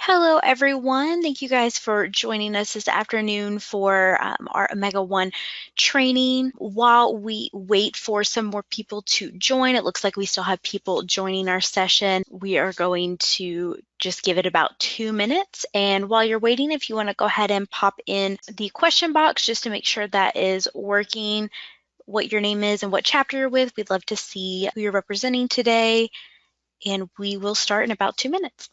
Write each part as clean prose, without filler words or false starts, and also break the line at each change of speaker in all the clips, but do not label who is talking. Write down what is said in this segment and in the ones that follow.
Hello, everyone. Thank you guys for joining us this afternoon for our OmegaOne training. While we wait for some more people to join, it looks like we still have people joining our session. We are going to just give it about 2 minutes. And while you're waiting, if you want to go ahead and pop in the question box just to make sure that is working, what your name is and what chapter you're with. We'd love to see who you're representing today. And we will start in about 2 minutes.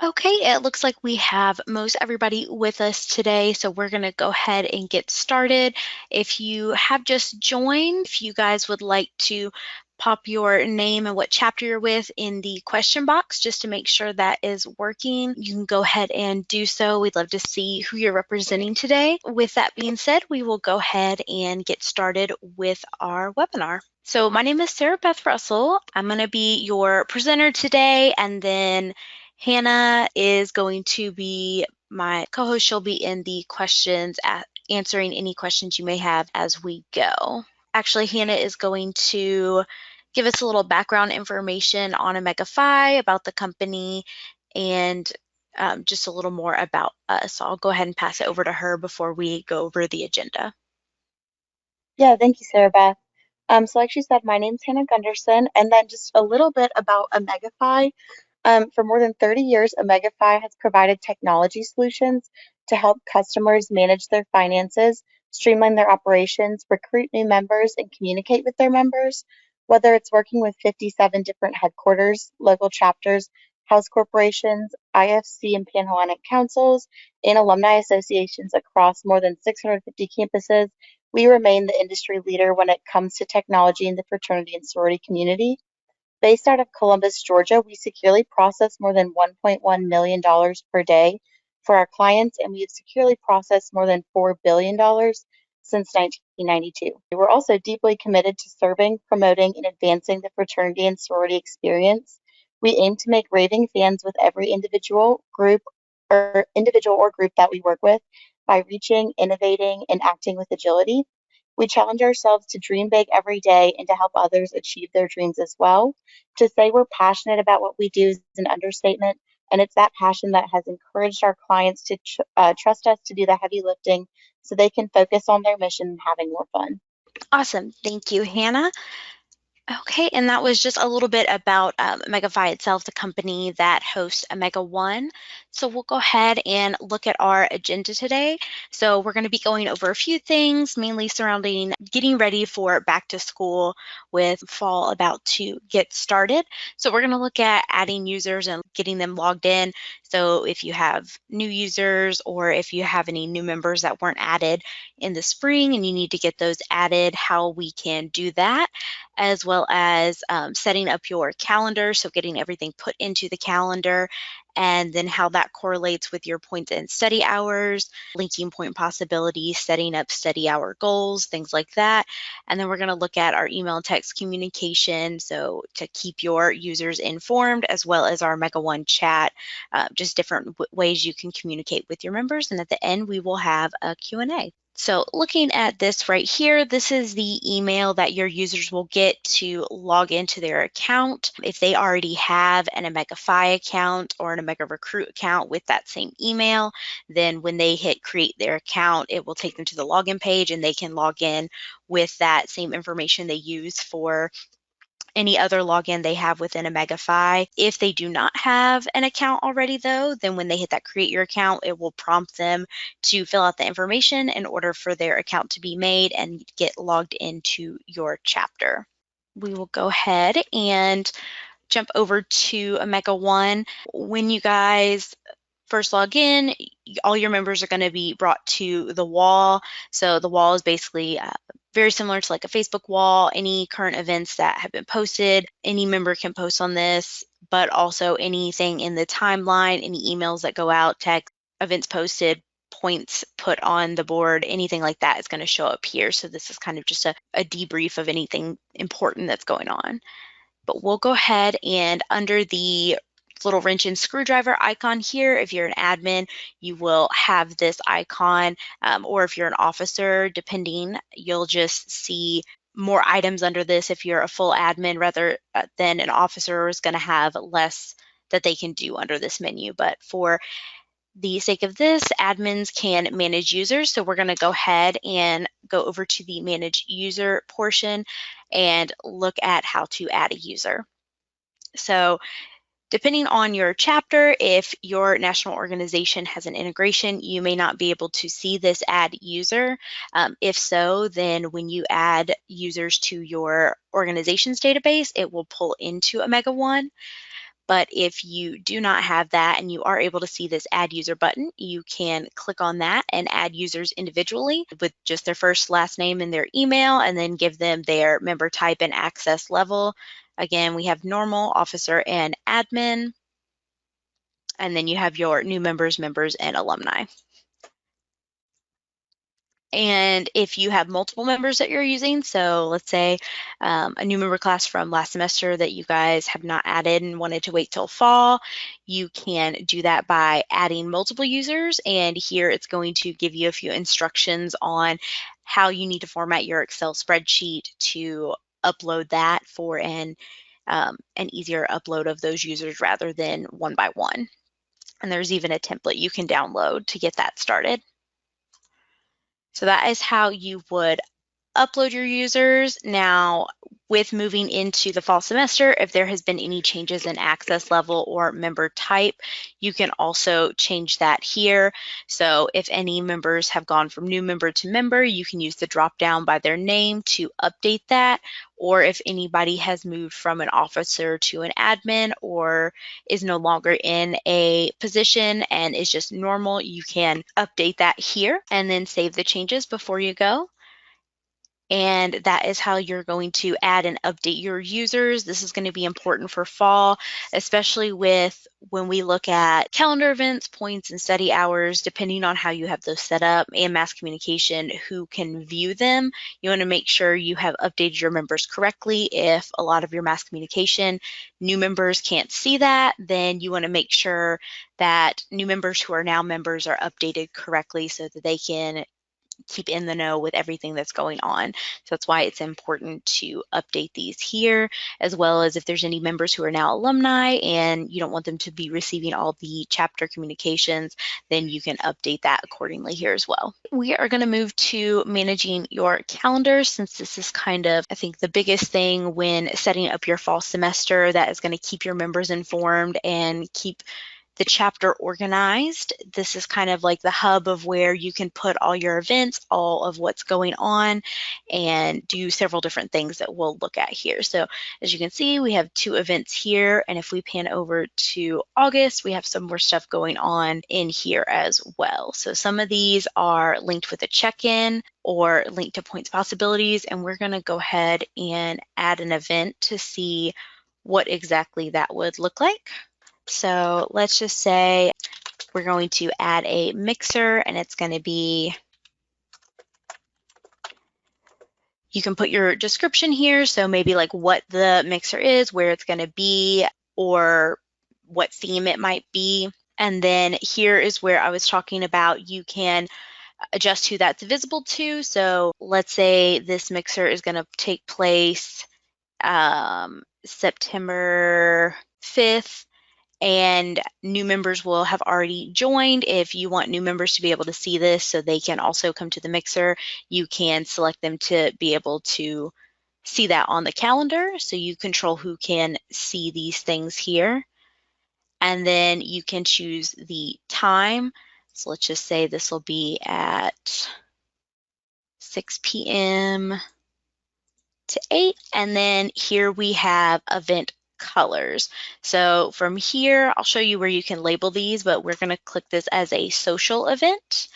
Okay, it looks like we have most everybody with us today, so we're going to go ahead and get started. If you have just joined, if you guys would like to pop your name and what chapter you're with in the question box just to make sure that is working, you can go ahead and do so. We'd love to see who you're representing today. With that being said, we will go ahead and get started with our webinar. So my name is Sarah Beth Russell. I'm going to be your presenter today, and then Hannah is going to be my co-host. She'll be in the questions, answering any questions you may have as we go. Actually, Hannah is going to give us a little background information on OmegaFi, about the company, and just a little more about us. So I'll go ahead and pass it over to her before we go over the agenda.
Yeah, thank you, Sarah Beth. So like she said, my name's Hannah Gunderson, and then just a little bit about OmegaFi. For more than 30 years, OmegaFi has provided technology solutions to help customers manage their finances, streamline their operations, recruit new members, and communicate with their members. Whether it's working with 57 different headquarters, local chapters, house corporations, IFC and Panhellenic councils, and alumni associations across more than 650 campuses, we remain the industry leader when it comes to technology in the fraternity and sorority community. Based out of Columbus, Georgia, we securely process more than $1.1 million per day for our clients, and we have securely processed more than $4 billion since 1992. We're also deeply committed to serving, promoting, and advancing the fraternity and sorority experience. We aim to make raving fans with every individual group or group that we work with by reaching, innovating, and acting with agility. We challenge ourselves to dream big every day and to help others achieve their dreams as well. To say we're passionate about what we do is an understatement, and it's that passion that has encouraged our clients to trust us to do the heavy lifting so they can focus on their mission and having more fun.
Awesome. Thank you, Hannah. Okay, and that was just a little bit about OmegaFi itself, the company that hosts OmegaOne. So we'll go ahead and look at our agenda today. So we're going to be going over a few things, mainly surrounding getting ready for back to school with fall about to get started. So we're going to look at adding users and getting them logged in. So if you have new users or if you have any new members that weren't added in the spring and you need to get those added, how we can do that, as well as setting up your calendar, so getting everything put into the calendar, and then how that correlates with your points and study hours, linking point possibilities, setting up study hour goals, things like that. And then we're going to look at our email and text communication, so to keep your users informed, as well as our OmegaOne chat, just different ways you can communicate with your members. And at the end, we will have a Q&A. So looking at this right here, this is the email that your users will get to log into their account. If they already have an OmegaFi account or an Omega Recruit account with that same email, then when they hit create their account, it will take them to the login page and they can log in with that same information they use for any other login they have within OmegaFi. If they do not have an account already, though, then when they hit that create your account, it will prompt them to fill out the information in order for their account to be made and get logged into your chapter. We will go ahead and jump over to OmegaOne. When you guys first log in, all your members are going to be brought to the wall. So the wall is basically very similar to like a Facebook wall. Any current events that have been posted, any member can post on this, but also anything in the timeline, any emails that go out, text, events posted, points put on the board, anything like that is going to show up here. So this is kind of just a debrief of anything important that's going on. But we'll go ahead and under the little wrench and screwdriver icon here, if you're an admin, you will have this icon, or if you're an officer, depending, you'll just see more items under this. If you're a full admin rather than an officer, is going to have less that they can do under this menu. But for the sake of this, admins can manage users. So we're going to go ahead and go over to the manage user portion and look at how to add a user. So depending on your chapter, if your national organization has an integration, you may not be able to see this add user. If so, then when you add users to your organization's database, it will pull into OmegaOne. But if you do not have that and you are able to see this add user button, you can click on that and add users individually with just their first, last name, and their email, and then give them their member type and access level. Again, we have normal, officer, and admin. And then you have your new members, members, and alumni. And if you have multiple members that you're using, so let's say a new member class from last semester that you guys have not added and wanted to wait till fall, you can do that by adding multiple users. And here it's going to give you a few instructions on how you need to format your Excel spreadsheet to upload that for an easier upload of those users rather than one by one. And there's even a template you can download to get that started. So that is how you would upload your users. Now, with moving into the fall semester, if there has been any changes in access level or member type, you can also change that here. So if any members have gone from new member to member, you can use the drop down by their name to update that. Or if anybody has moved from an officer to an admin or is no longer in a position and is just normal, you can update that here and then save the changes before you go. And that is how you're going to add and update your users. This is going to be important for fall, especially with when we look at calendar events, points, and study hours, depending on how you have those set up, and mass communication, who can view them. You want to make sure you have updated your members correctly. If a lot of your mass communication, new members can't see that, then you want to make sure that new members who are now members are updated correctly so that they can keep in the know with everything that's going on. So that's why it's important to update these here, as well as if there's any members who are now alumni and you don't want them to be receiving all the chapter communications, then you can update that accordingly here as well. We are going to move to managing your calendar, since this is kind of, I think, the biggest thing when setting up your fall semester that is going to keep your members informed and keep the chapter organized. This is kind of like the hub of where you can put all your events, all of what's going on, and do several different things that we'll look at here. So as you can see, we have 2 events here, and if we pan over to August, we have some more stuff going on in here as well. So some of these are linked with a check-in or linked to points possibilities, and we're going to go ahead and add an event to see what exactly that would look like. So let's just say we're going to add a mixer, and it's going to be, you can put your description here. So maybe like what the mixer is, where it's going to be, or what theme it might be. And then here is where I was talking about you can adjust who that's visible to. So let's say this mixer is going to take place September 5th. And new members will have already joined. If you want new members to be able to see this so they can also come to the mixer, you can select them to be able to see that on the calendar. So you control who can see these things here. And then you can choose the time. So let's just say this will be at 6 p.m. to 8. And then here we have event colors. So from here, I'll show you where you can label these, but we're going to click this as a social event.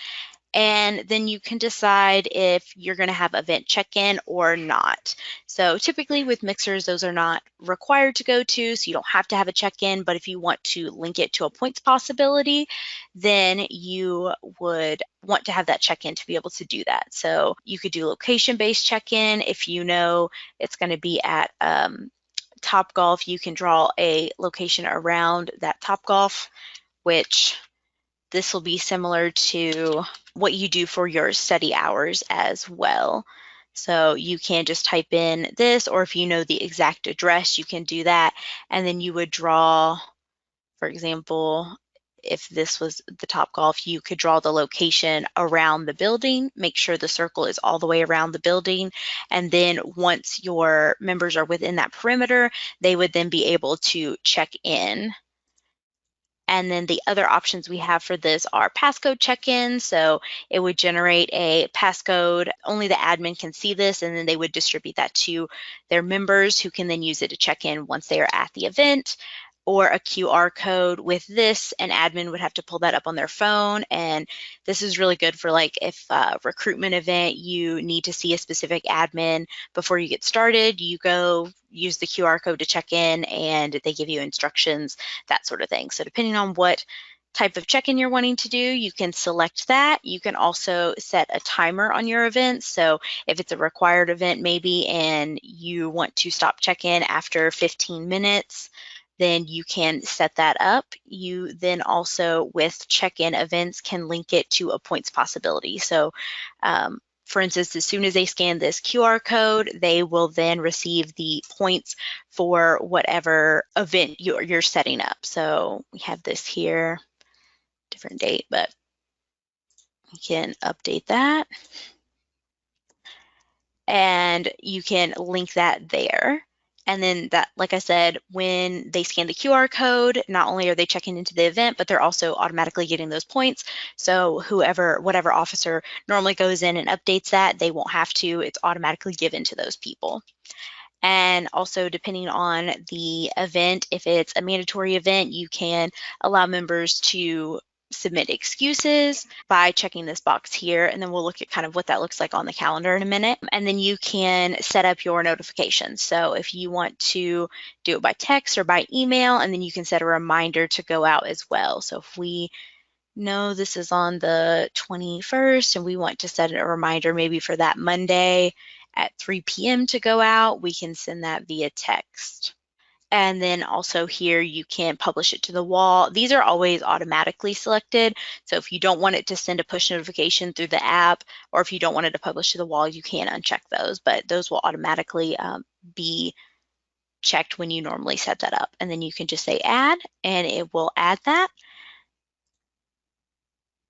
And then you can decide if you're going to have event check-in or not. So typically with mixers, those are not required to go to, so you don't have to have a check-in, but if you want to link it to a points possibility, then you would want to have that check-in to be able to do that. So you could do location-based check-in. If you know it's going to be at Top Golf, you can draw a location around that Top Golf, which this will be similar to what you do for your study hours as well. So you can just type in this, or if you know the exact address, you can do that. And then you would draw For example, if this was the Top Golf, you could draw the location around the building, make sure the circle is all the way around the building, and then once your members are within that perimeter, they would then be able to check in. And then the other options we have for this are passcode check-in. So it would generate a passcode. Only the admin can see this, and then they would distribute that to their members who can then use it to check in once they are at the event. Or a QR code. With this, an admin would have to pull that up on their phone. And this is really good for like if a recruitment event, you need to see a specific admin before you get started, you go use the QR code to check in and they give you instructions, that sort of thing. So depending on what type of check-in you're wanting to do, you can select that. You can also set a timer on your event. So if it's a required event maybe and you want to stop check-in after 15 minutes, then you can set that up. You then also, with check-in events, can link it to a points possibility. So for instance, as soon as they scan this QR code, they will then receive the points for whatever event you're setting up. So we have this here, different date, but we can update that. And you can link that there. And then that, like I said, when they scan the QR code, not only are they checking into the event, but they're also automatically getting those points. So whatever officer normally goes in and updates that, they won't have to. It's automatically given to those people. And also, depending on the event, if it's a mandatory event, you can allow members to submit excuses by checking this box here, and then we'll look at kind of what that looks like on the calendar in a minute. And then you can set up your notifications. So if you want to do it by text or by email, and then you can set a reminder to go out as well. So if we know this is on the 21st and we want to set a reminder maybe for that Monday at 3 p.m. to go out, we can send that via text. And then also here you can publish it to the wall. These are always automatically selected. So if you don't want it to send a push notification through the app, or if you don't want it to publish to the wall, you can uncheck those, but those will automatically be checked when you normally set that up. And then you can just say add, and it will add that.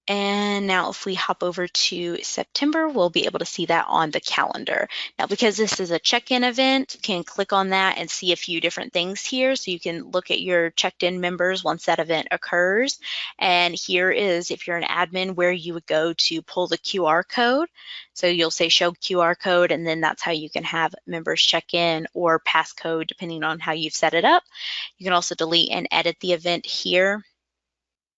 And now if we hop over to September, we'll be able to see that on the calendar. Now, because this is a check-in event, you can click on that and see a few different things here. So you can look at your checked-in members once that event occurs. And here is, if you're an admin, where you would go to pull the QR code. So you'll say show QR code, and then that's how you can have members check in, or passcode, depending on how you've set it up. You can also delete and edit the event here.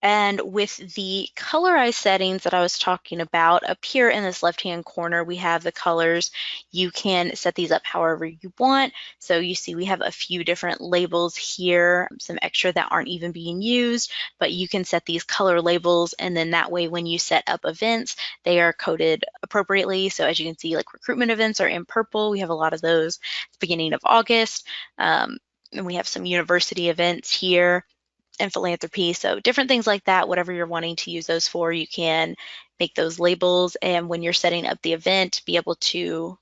And with the colorized settings that I was talking about, up here in this left-hand corner, we have the colors. You can set these up however you want. So you see we have a few different labels here, some extra that aren't even being used, but you can set these color labels, and then that way when you set up events, they are coded appropriately. So as you can see, like recruitment events are in purple. We have a lot of those at the beginning of August. And we have some university events here and philanthropy. So different things like that, whatever you're wanting to use those for, you can make those labels. And when you're setting up the event, be able to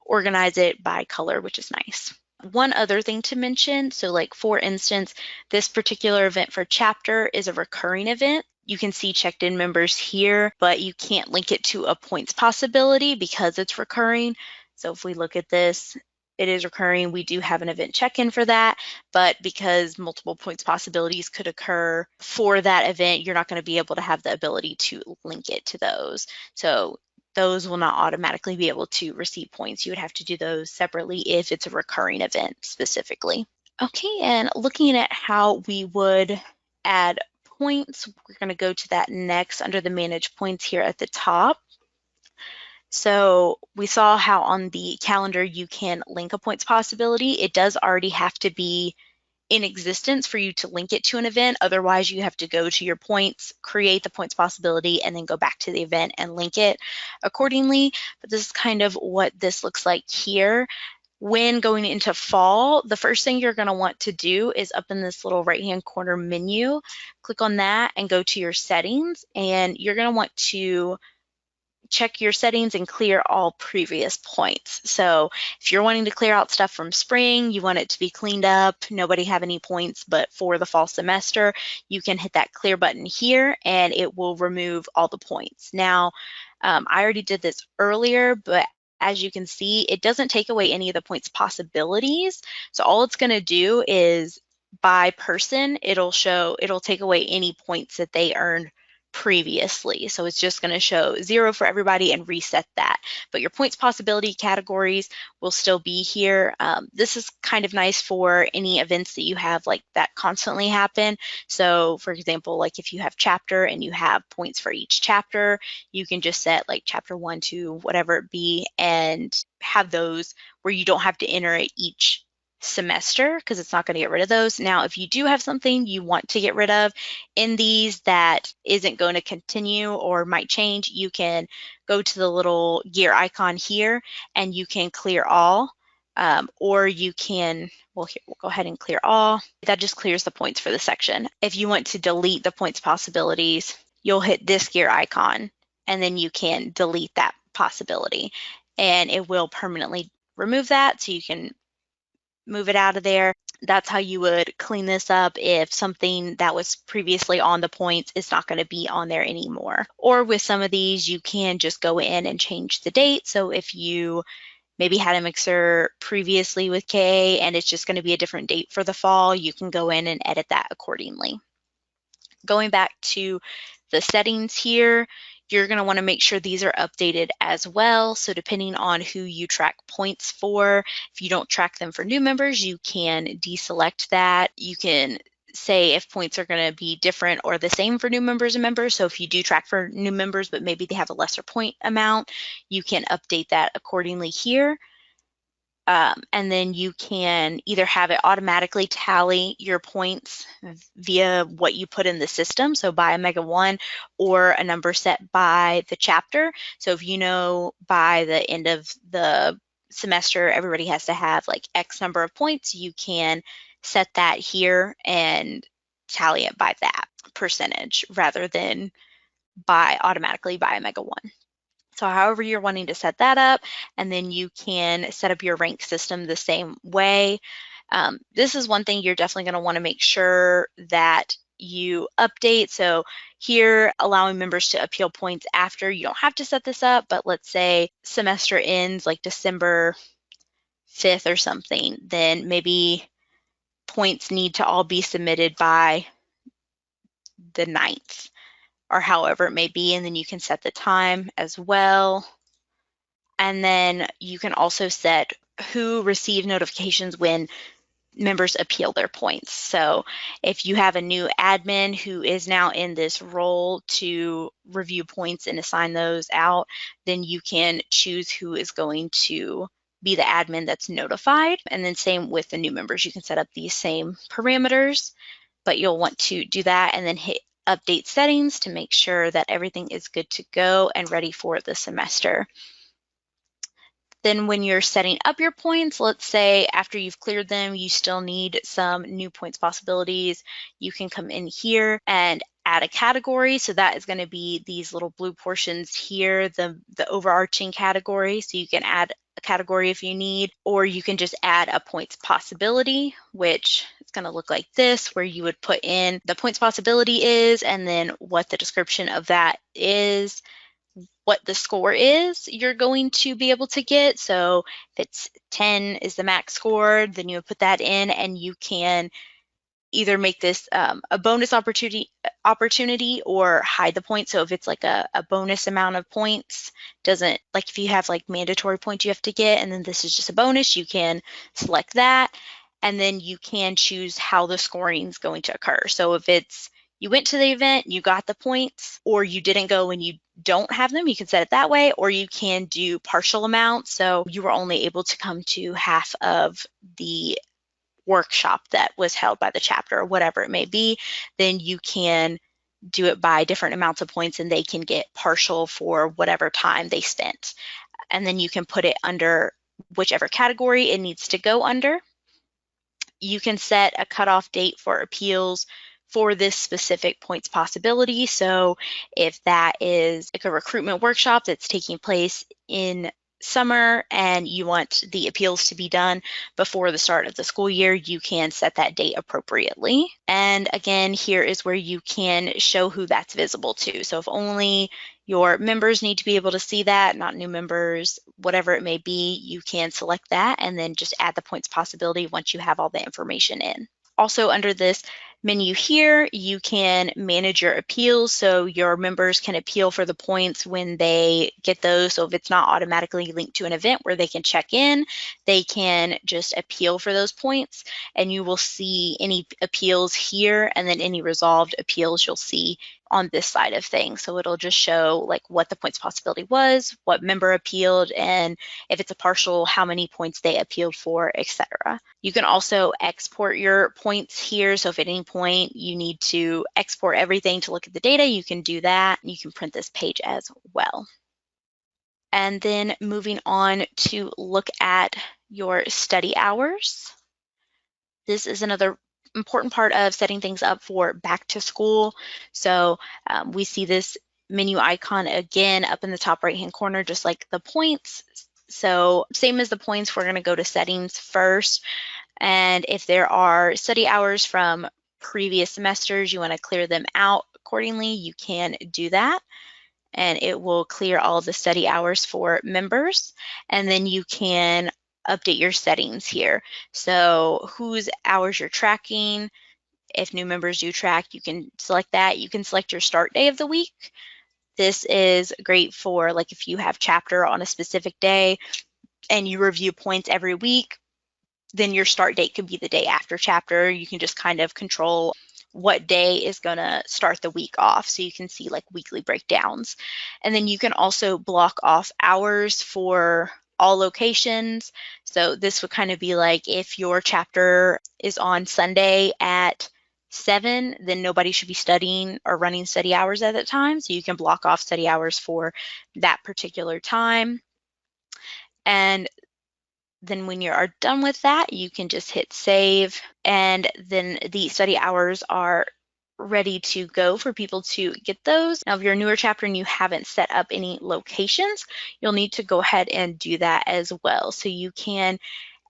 organize it by color, which is nice. One other thing to mention, so like for instance, this particular event for chapter is a recurring event. You can see checked in members here, but you can't link it to a points possibility because it's recurring. So if we look at this, it is recurring. We do have an event check-in for that, but because multiple points possibilities could occur for that event, you're not going to be able to have the ability to link it to those. So those will not automatically be able to receive points. You would have to do those separately if it's a recurring event specifically. Okay, and looking at how we would add points, we're going to go to that next under the manage points here at the top. So we saw how on the calendar you can link a points possibility. It does already have to be in existence for you to link it to an event. Otherwise, you have to go to your points, create the points possibility, and then go back to the event and link it accordingly. But this is kind of what this looks like here. When going into fall, the first thing you're going to want to do is up in this little right-hand corner menu, click on that and go to your settings. And you're going to want to check your settings and clear all previous points. So if you're wanting to clear out stuff from spring, you want it to be cleaned up, nobody have any points, but for the fall semester, you can hit that clear button here and it will remove all the points. Now, I already did this earlier, but as you can see, it doesn't take away any of the points possibilities. So all it's going to do is by person, it'll take away any points that they earned previously. So it's just going to show 0 for everybody and reset that. But your points possibility categories will still be here. This is kind of nice for any events that you have like that constantly happen. So for example, like if you have chapter and you have points for each chapter, you can just set like chapter 1, 2, whatever it be, and have those where you don't have to enter it each semester because it's not going to get rid of those. Now, if you do have something you want to get rid of in these that isn't going to continue or might change, you can go to the little gear icon here and you can clear all. Or you can, well, here, we'll go ahead and clear all. That just clears the points for the section. If you want to delete the points possibilities, you'll hit this gear icon and then you can delete that possibility and it will permanently remove that, so you can move it out of there. That's how you would clean this up if something that was previously on the points is not going to be on there anymore. Or with some of these, you can just go in and change the date. So if you maybe had a mixer previously with K and it's just going to be a different date for the fall, you can go in and edit that accordingly. Going back to the settings here, you're going to want to make sure these are updated as well. So depending on who you track points for, if you don't track them for new members, you can deselect that. You can say if points are going to be different or the same for new members and members. So if you do track for new members, but maybe they have a lesser point amount, you can update that accordingly here. And then you can either have it automatically tally your points via what you put in the system, so by OmegaOne, or a number set by the chapter. So if you know by the end of the semester everybody has to have like X number of points, you can set that here and tally it by that percentage rather than automatically by OmegaOne. So however you're wanting to set that up, and then you can set up your rank system the same way. This is one thing you're definitely going to want to make sure that you update. So here, allowing members to appeal points after, you don't have to set this up, but let's say semester ends like December 5th or something, then maybe points need to all be submitted by the 9th or however it may be, and then you can set the time as well. And then you can also set who receives notifications when members appeal their points. So if you have a new admin who is now in this role to review points and assign those out, then you can choose who is going to be the admin that's notified. And then same with the new members, you can set up these same parameters, but you'll want to do that and then hit update settings to make sure that everything is good to go and ready for the semester. Then when you're setting up your points, let's say after you've cleared them, you still need some new points possibilities, you can come in here and add a category. So that is going to be these little blue portions here, the overarching category. So you can add a category if you need, or you can just add a points possibility, which is going to look like this, where you would put in the points possibility is, and then what the description of that is, what the score is you're going to be able to get. So if it's 10 is the max score, then you would put that in, and you can either make this a bonus opportunity or hide the points. So if it's like a bonus amount of points, doesn't, like if you have like mandatory points you have to get, and then this is just a bonus, you can select that, and then you can choose how the scoring is going to occur. So if it's you went to the event, you got the points, or you didn't go and you don't have them, you can set it that way, or you can do partial amounts. So you were only able to come to half of the workshop that was held by the chapter or whatever it may be, then you can do it by different amounts of points and they can get partial for whatever time they spent. And then you can put it under whichever category it needs to go under. You can set a cutoff date for appeals for this specific points possibility. So if that is like a recruitment workshop that's taking place in summer and you want the appeals to be done before the start of the school year, you can set that date appropriately. And again, here is where you can show who that's visible to. So if only your members need to be able to see that, not new members, whatever it may be, you can select that and then just add the points possibility once you have all the information in. Also under this menu here, you can manage your appeals. So your members can appeal for the points when they get those. So if it's not automatically linked to an event where they can check in, they can just appeal for those points and you will see any appeals here and then any resolved appeals you'll see on this side of things. So it'll just show like what the points possibility was, what member appealed, and if it's a partial, how many points they appealed for, etc. You can also export your points here. So if at any point you need to export everything to look at the data, you can do that. You can print this page as well. And then moving on to look at your study hours. This is another important part of setting things up for back to school. So we see this menu icon again up in the top right hand corner, just like the points. So same as the points, we're going to go to settings first. And if there are study hours from previous semesters, you want to clear them out accordingly, you can do that. And it will clear all the study hours for members. And then you can update your settings here. So whose hours you're tracking. If new members do track, you can select that. You can select your start day of the week. This is great for like if you have chapter on a specific day and you review points every week, then your start date could be the day after chapter. You can just kind of control what day is going to start the week off. So you can see like weekly breakdowns. And then you can also block off hours for all locations. So this would kind of be like if your chapter is on Sunday at 7, then nobody should be studying or running study hours at that time. So you can block off study hours for that particular time. And then when you are done with that, you can just hit save, and then the study hours are ready to go for people to get those. Now, if you're a newer chapter and you haven't set up any locations, you'll need to go ahead and do that as well. So you can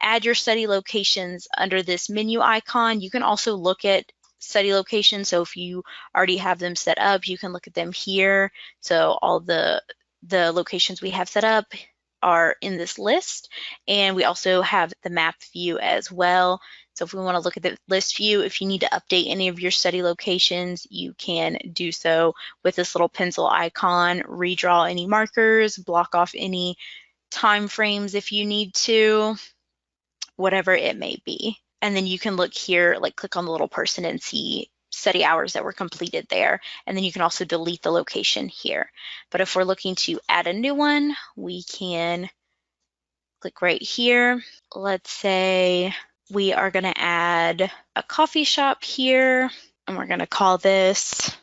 add your study locations under this menu icon. You can also look at study locations. So if you already have them set up, you can look at them here. So all the locations we have set up are in this list, and we also have the map view as well. So if we want to look at the list view, if you need to update any of your study locations, you can do so with this little pencil icon, redraw any markers, block off any time frames if you need to, whatever it may be. And then you can look here, like click on the little person and see study hours that were completed there. And then you can also delete the location here. But if we're looking to add a new one, we can click right here. Let's say we are going to add a coffee shop here, and we're going to call this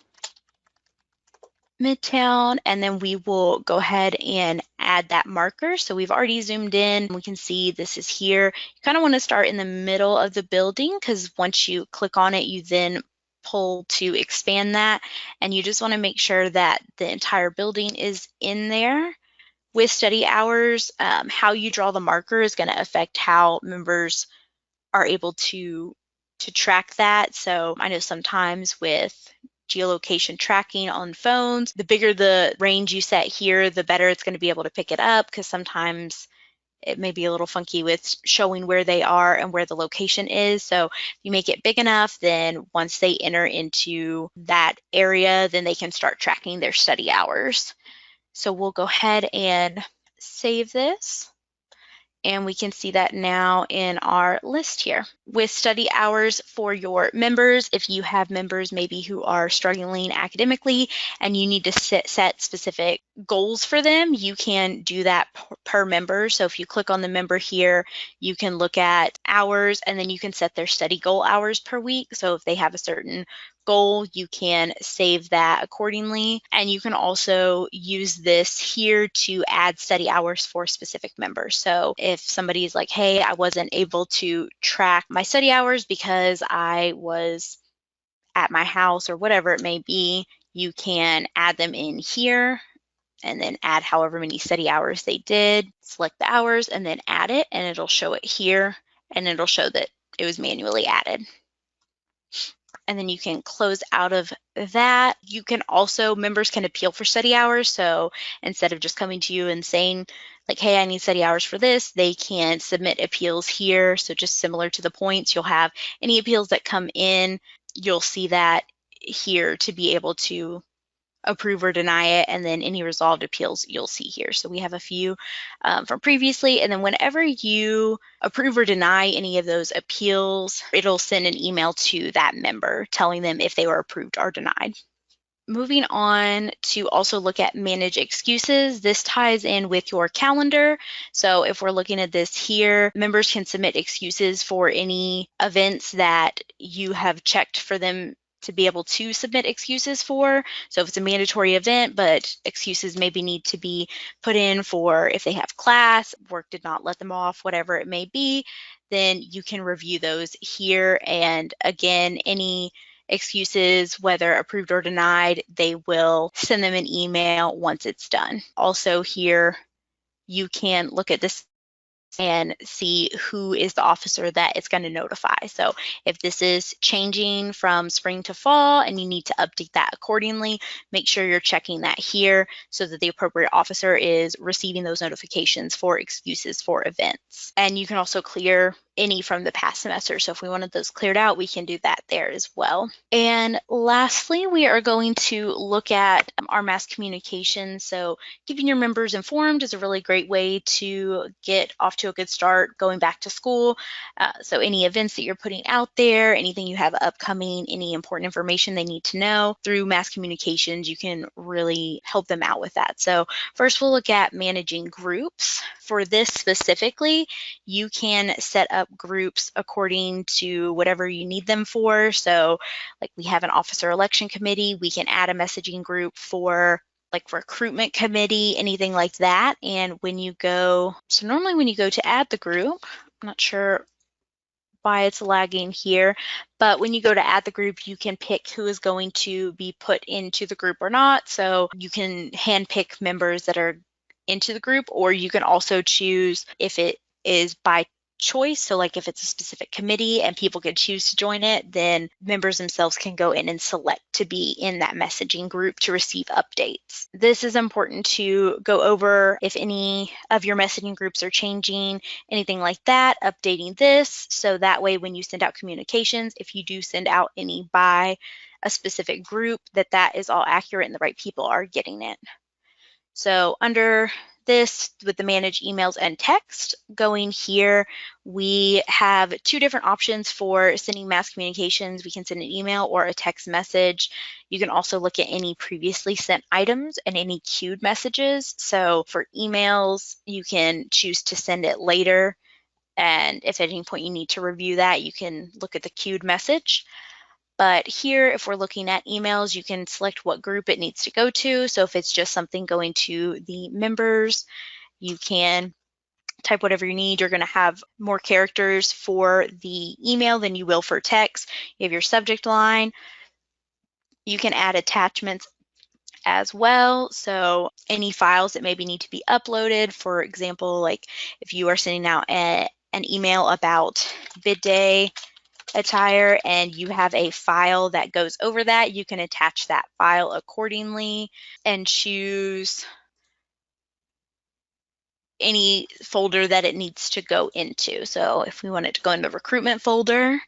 Midtown, and then we will go ahead and add that marker. So we've already zoomed in. We can see this is here. You kind of want to start in the middle of the building because once you click on it, you then pull to expand that, and you just want to make sure that the entire building is in there. With study hours, how you draw the marker is going to affect how members are able to track that. So I know sometimes with geolocation tracking on phones, the bigger the range you set here, the better it's going to be able to pick it up, because sometimes it may be a little funky with showing where they are and where the location is. So if you make it big enough, then once they enter into that area, then they can start tracking their study hours. So we'll go ahead and save this. And we can see that now in our list here. With study hours for your members, if you have members maybe who are struggling academically and you need to set specific goals for them, you can do that per member. So if you click on the member here, you can look at hours and then you can set their study goal hours per week. So if they have a certain goal, you can save that accordingly. And you can also use this here to add study hours for specific members. So if somebody's like, hey, I wasn't able to track my study hours because I was at my house or whatever it may be, you can add them in here and then add however many study hours they did, select the hours and then add it, and it'll show it here, and it'll show that it was manually added. And then you can close out of that. You can also, members can appeal for study hours. So instead of just coming to you and saying, like, hey, I need study hours for this, they can submit appeals here. So just similar to the points, you'll have any appeals that come in, you'll see that here to be able to approve or deny it, and then any resolved appeals you'll see here. So we have a few from previously, and then whenever you approve or deny any of those appeals, it'll send an email to that member telling them if they were approved or denied. Moving on to also look at manage excuses. This ties in with your calendar. So if we're looking at this here, members can submit excuses for any events that you have checked for them to be able to submit excuses for. So if it's a mandatory event, but excuses maybe need to be put in for if they have class, work did not let them off, whatever it may be, then you can review those here. And again, any excuses, whether approved or denied, they will send them an email once it's done. Also here, you can look at this and see who is the officer that it's going to notify. So if this is changing from spring to fall and you need to update that accordingly, make sure you're checking that here so that the appropriate officer is receiving those notifications for excuses for events. And you can also clear any from the past semester. So if we wanted those cleared out, we can do that there as well. And lastly, we are going to look at our mass communication. So keeping your members informed is a really great way to get off to a good start going back to school. So any events that you're putting out there, anything you have upcoming, any important information they need to know through mass communications, you can really help them out with that. So first we'll look at managing groups. For this specifically, you can set up groups according to whatever you need them for. So like we have an officer election committee, we can add a messaging group for like recruitment committee, anything like that. And when you go, so normally when you go to add the group, I'm not sure why it's lagging here, but when you go to add the group, you can pick who is going to be put into the group or not. So you can handpick members that are into the group, or you can also choose if it is by choice. So like if it's a specific committee and people can choose to join it, then members themselves can go in and select to be in that messaging group to receive updates. This is important to go over if any of your messaging groups are changing, anything like that, updating this. So that way when you send out communications, if you do send out any by a specific group, that is all accurate and the right people are getting it. So under this, with the manage emails and text, going here, we have two different options for sending mass communications. We can send an email or a text message. You can also look at any previously sent items and any queued messages. So for emails, you can choose to send it later. And if at any point you need to review that, you can look at the queued message. But here, if we're looking at emails, you can select what group it needs to go to. So if it's just something going to the members, you can type whatever you need. You're going to have more characters for the email than you will for text. You have your subject line. You can add attachments as well. So any files that maybe need to be uploaded, for example, like if you are sending out an email about bid day attire and you have a file that goes over that, you can attach that file accordingly and choose any folder that it needs to go into. So if we want it to go in the recruitment folder,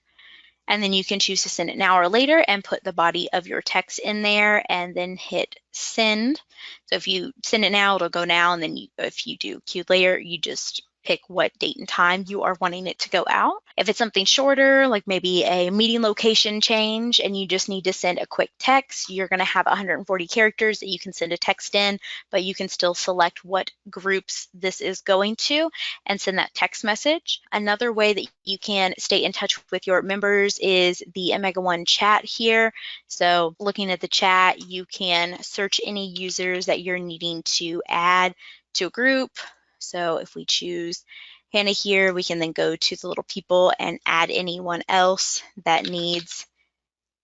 and then you can choose to send it now or later and put the body of your text in there and then hit send. So if you send it now, it'll go now, and then if you do queue later, you just pick what date and time you are wanting it to go out. If it's something shorter, like maybe a meeting location change, and you just need to send a quick text, you're going to have 140 characters that you can send a text in, but you can still select what groups this is going to and send that text message. Another way that you can stay in touch with your members is the OmegaOne chat here. So looking at the chat, you can search any users that you're needing to add to a group. So if we choose Hannah here, we can then go to the little people and add anyone else that needs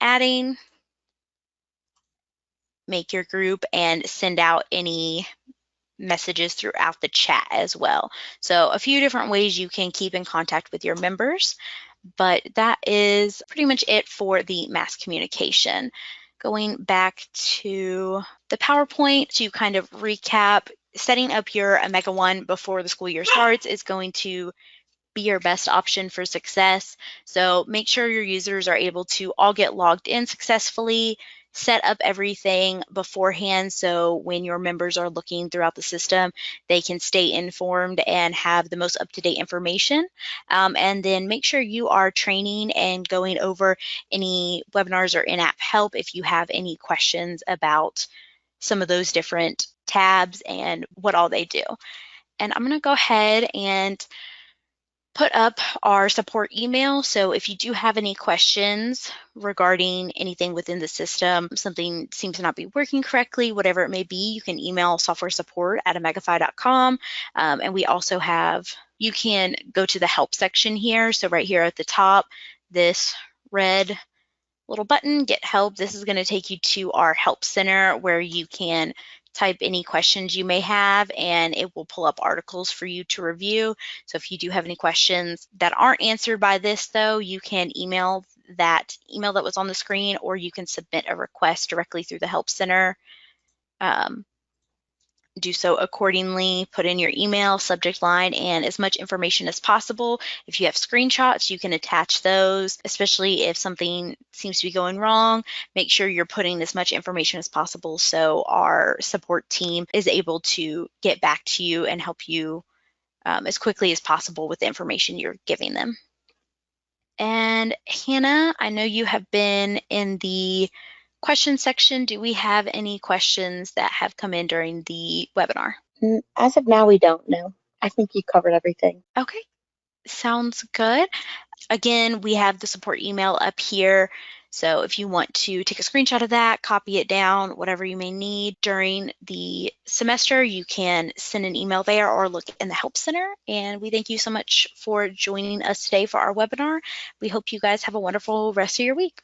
adding, make your group, and send out any messages throughout the chat as well. So a few different ways you can keep in contact with your members, but that is pretty much it for the mass communication. Going back to the PowerPoint to kind of recap, setting up your OmegaOne before the school year starts is going to be your best option for success. So make sure your users are able to all get logged in successfully, set up everything beforehand so when your members are looking throughout the system, they can stay informed and have the most up-to-date information. And then make sure you are training and going over any webinars or in-app help if you have any questions about some of those different tabs and what all they do. And I'm going to go ahead and put up our support email. So if you do have any questions regarding anything within the system, something seems to not be working correctly, whatever it may be, you can email software support at omegafy.com. And we also have, you can go to the help section here. So right here at the top, this red little button, Get Help. This is going to take you to our Help Center where you can type any questions you may have and it will pull up articles for you to review. So if you do have any questions that aren't answered by this though, you can email that email that was on the screen or you can submit a request directly through the Help Center. Do so accordingly, put in your email, subject line, and as much information as possible. If you have screenshots, you can attach those, especially if something seems to be going wrong. Make sure you're putting as much information as possible so our support team is able to get back to you and help you as quickly as possible with the information you're giving them. And Hannah, I know you have been in the question section. Do we have any questions that have come in during the webinar?
As of now, we don't know. I think you covered everything.
Okay, sounds good. Again, we have the support email up here. So if you want to take a screenshot of that, copy it down, whatever you may need during the semester, you can send an email there or look in the Help Center. And we thank you so much for joining us today for our webinar. We hope you guys have a wonderful rest of your week.